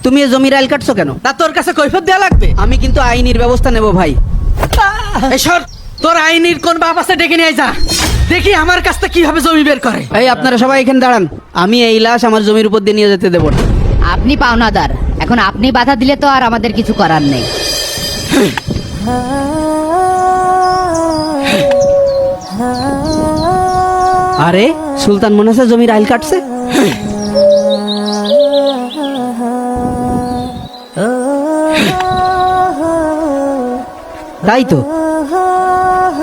তুমি এ জমির আইল কাটছো কেন? তা তোর কাছে কৈফিয়ত দেয়া লাগবে? আমি কিন্তু আইনির ব্যবস্থা নেব ভাই। এসর, তোর আইনির কোন বাপ আছে ডেকে নিয়ে যা, দেখি আমার কাছটা কিভাবে জমি বের করে। এই আপনারা সবাই এখানে দাঁড়ান, আমি এই লাশ আমার জমির উপর দিয়ে নিয়ে যেতে দেবো না। আপনি পাওনাদার, এখন আপনি বাধা দিলে তো আর আমাদের কিছু করার নেই। আরে সুলতান মনে আছে জমির আইল কাটছে। তাই তো,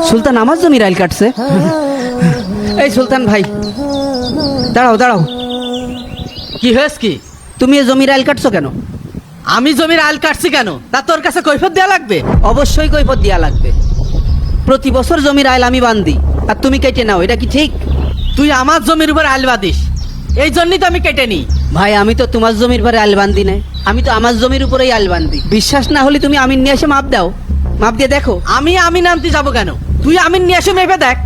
সুলতান আমার জমির আইল কাটছে। এই সুলতান ভাই দাঁড়াও দাঁড়াও, কি হয়েছে কি? তুমি এ জমির আইল কাটছো কেন? আমি জমির আইল কাটছি কেন, তা তোর কাছে কৈফিয়ত দেয়া লাগবে? অবশ্যই কৈফিয়ত দেয়া লাগবে। প্রতি বছর জমির আইল আমি বান্ধি আর তুমি কেটে নাও, এটা কি ঠিক? তুই আমার জমির উপর আইল বাঁধিস, এই জন্যই তো আমি কেটে নিই। ভাই আমি তো তোমার জমির পরে আইল বান্ধি নাই, আমি তো আমার জমির উপরেই আইল বান্ধি। বিশ্বাস না হলে তুমি আমিন নিয়ে এসে মাপ দাও, মাপ দিয়ে দেখো। আমি আমিন আনতে যাবো কেন? তুই আমিন নিয়ে এসে মেপে দেখ।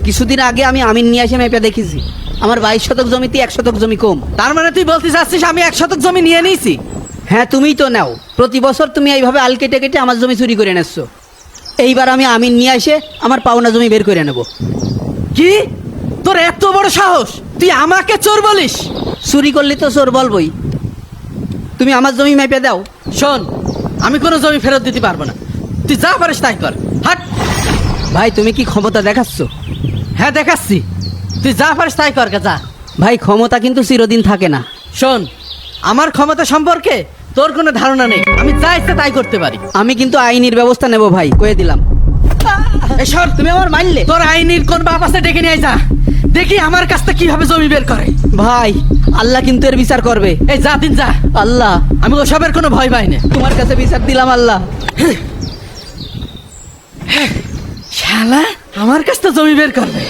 কিছুদিন আগে আমি আমিন নিয়ে এসে মেপে দেখেছি, আমার 22 শতক জমিতে 1 শতক জমি কম। তার মানে তুই বলতে চাচ্ছিস আমি 1 শতক জমি নিয়ে নিয়েছি? হ্যাঁ তুমিই তো নাও, প্রতি বছর তুমি এইভাবে আল কেটে কেটে আমার জমি চুরি করে নেচ্ছ। এইবার আমি আমিন নিয়ে এসে আমার পাওনা জমি বের করে নেব। কি, তোর এত বড় সাহস? তুই আমাকে চোর বলিস? চুরি করলে তো চোর বলবই। তুমি আমার জমি মেপে দাও। শোন, আমি কোনো জমি ফেরত দিতে পারবো না, তুই যা পারিস তাই কর। হাট। ভাই তুমি কি ক্ষমতা দেখাচ্ছ? হ্যাঁ দেখাচ্ছি, তুই যা পারিস তাই কর, যা। ভাই ক্ষমতা কিন্তু চিরদিন থাকে না। শোন, আমার ক্ষমতা সম্পর্কে তোর কোনো ধারণা নেই, আমি যা ইচ্ছে তাই করতে পারি। আমি কিন্তু আইনির ব্যবস্থা নেব ভাই, কয়ে দিলাম। এসর, তুমি আমার মানলে? তোর আইনির কোন বাপ আছে ডেকে নিয়ে যা, দেখি আমার কাছটা কিভাবে জমি বের করে। ভাই আল্লাহ কিন্তু এর বিচার করবে। এই যা, দিন যা। আল্লাহ, আমি ওসবের কোনো ভয় পাই না। তোমার কাছে বিচার দিলাম আল্লাহ। শালা আমার কাছটা জমি বের করবে।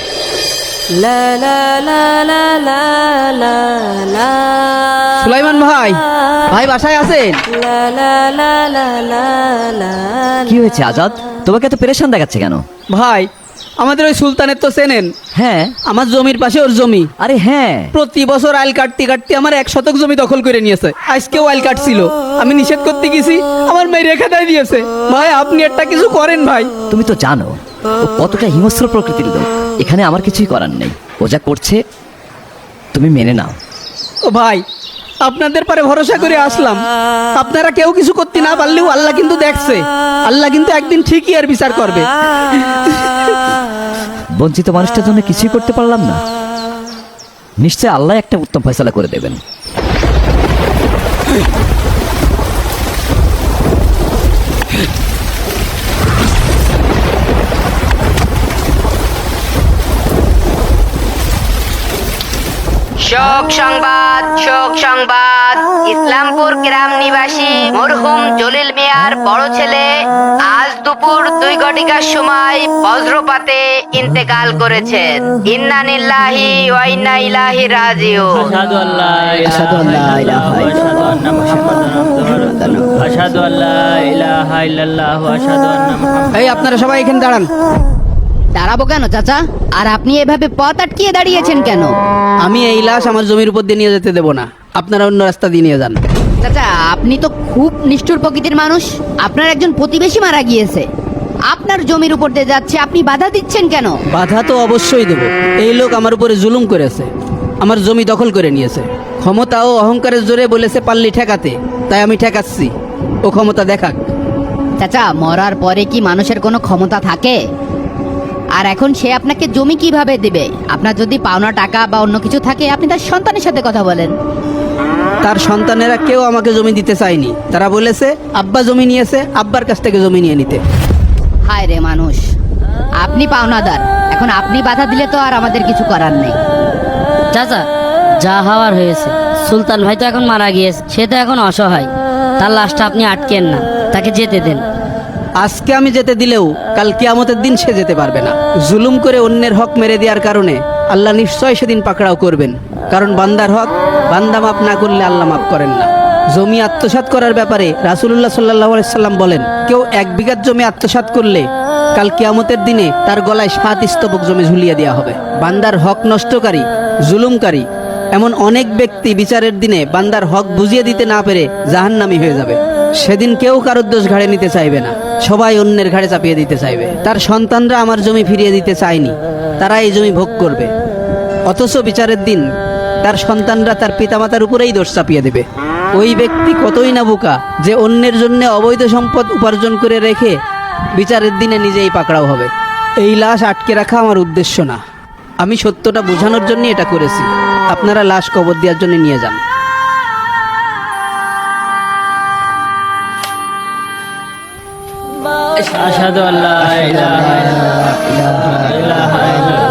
সুলাইমান ভাই, ভাই বাসায় আছেন? কি হয়েছে আজাদ, তোমাকে এত পেরেশান দেখাচ্ছে কেন? ভাই আমাদের ওই সুলতানের তো চেনেন? হ্যাঁ। আমার জমির পাশে ওর জমি। আরে হ্যাঁ, প্রতি বছর আইল কাটতে কাটতে আমার 1 শতক জমি দখল করে নিয়েছে। আজকেও আইল কাটছিল, আমি নিষেধ করতে গেছি, আমার মেয়ে রেখে দেয় দিয়েছে। ভাই আপনি একটা কিছু করেন ভাই। তুমি তো জানো ও কতটা হিংস্র প্রকৃতির লোক, এখানে আমার কিছুই করার নেই। ও যা করছে তুমি মেনে নাও। ও ভাই আপনাদের পরে ভরসা করে আসলাম, আপনারা কেউ কিছু করতে না পারলেও আল্লাহ কিন্তু দেখছে, আল্লাহ কিন্তু একদিন ঠিকই আর বিচার করবে। বঞ্চিত মানুষটার জন্য কিছুই করতে পারলাম না, নিশ্চয় আল্লাহ একটা উত্তম ফয়সালা করে দেবেন। শোক সংবাদ, শোক সংবাদ। ইসলামপুর গ্রাম নিবাসী মরহুম জলিল মিয়ার বড় ছেলে আজ দুপুর 2 ঘটিকার সময় বজ্রপাতে ইন্তেকাল করেছেন। ইন্না লিল্লাহি ওয়া ইন্না ইলাইহি রাজিউন। আশহাদু আল্লা ইলাহা ইল্লাল্লাহ ওয়া আশহাদু আন্না মুহাম্মাদান। এই আপনারা সবাই এখানে দাঁড়ান। দাঁড়াবো কেন চাচা? আর আপনি এভাবে পথ আটকিয়ে দাঁড়িয়েছেন কেন? আমি এই লাশ আমার জমির উপর দিয়ে নিয়ে যেতে দেবো না, আপনারা অন্য রাস্তা দিয়ে নিয়ে যান। চাচা আপনি তো খুব নিষ্ঠুর প্রকৃতির মানুষ, আপনার একজন প্রতিবেশী মারা গিয়েছে, আপনার জমির উপর দিয়ে যাচ্ছে, আপনি বাধা দিচ্ছেন কেন? বাধা তো অবশ্যই দেব। এই লোক আমার উপরে জুলুম করেছে, আমার জমি দখল করে নিয়েছে। ক্ষমতা ও অহংকারের জোরে বলেছে পাল্লি ঠেকাতে, তাই আমি ঠেকাচ্ছি, ও ক্ষমতা দেখাক। চাচা মরার পরে কি মানুষের কোনো ক্ষমতা থাকে? আর এখন সে আপনাকে জমি কিভাবে দেবে? আপনার যদি পাওনা টাকা বা অন্য কিছু থাকে আপনি তার সন্তানের সাথে কথা বলেন। তার সন্তানেরা কেউ আমাকে জমি দিতে চায়নি, তারা বলেছে আব্বা জমি নিয়েছে, আব্বার কাছ থেকে জমি নিয়ে নিতে। হায় রে মানুষ, আপনি পাওনাদার, এখন আপনি বাধা দিলে তো আর আমাদের কিছু করার নেই। চাচা যা হওয়ার হয়েছে, সুলতান ভাই তো এখন মারা গিয়েছে, সে তো এখন অসহায়, তার লাশটা আপনি আটকেন না, তাকে যেতে দেন। আজকে আমি যেতে দিলেও কাল কিয়ামতের দিন সে যেতে পারবে না। জুলুম করে অন্যের হক মেরে দেওয়ার কারণে আল্লাহ নিশ্চয় সেদিন পাকড়াও করবেন, কারণ বান্দার হক বান্দা মাফ না করলে আল্লাহ মাফ করেন না। জমি আত্মসাৎ করার ব্যাপারে রাসূলুল্লাহ সাল্লাল্লাহু আলাইহি সাল্লাম বলেন, কেউ 1 বিঘা জমি আত্মসাৎ করলে কাল কিয়ামতের দিনে তার গলায় 7 স্তবক জমি ঝুলিয়ে দেওয়া হবে। বান্দার হক নষ্টকারী, জুলুমকারী এমন অনেক ব্যক্তি বিচারের দিনে বান্দার হক বুঝিয়ে দিতে না পেরে জাহান্নামী হয়ে যাবে। সেদিন কেউ কারোর দোষ ঘাড়ে নিতে চাইবে না, সবাই অন্যের ঘাড়ে চাপিয়ে দিতে চাইবে। তার সন্তানরা আমার জমি ফিরিয়ে দিতে চায়নি, তারা এই জমি ভোগ করবে। অথচ বিচারের দিন তার সন্তানরা তার পিতামাতার উপরেই দোষ চাপিয়ে দেবে। ওই ব্যক্তি কতই না বোকা যে অন্যের জন্য অবৈধ সম্পদ উপার্জন করে রেখে বিচারের দিনে নিজেই পাকড়াও হবে। এই লাশ আটকে রাখা আমার উদ্দেশ্য না, আমি সত্যটা বোঝানোর জন্য এটা করেছি। আপনারা লাশ কবর দেওয়ার জন্য নিয়ে যান। আশহাদু আল্লা ইলাহা ইল্লাল্লাহ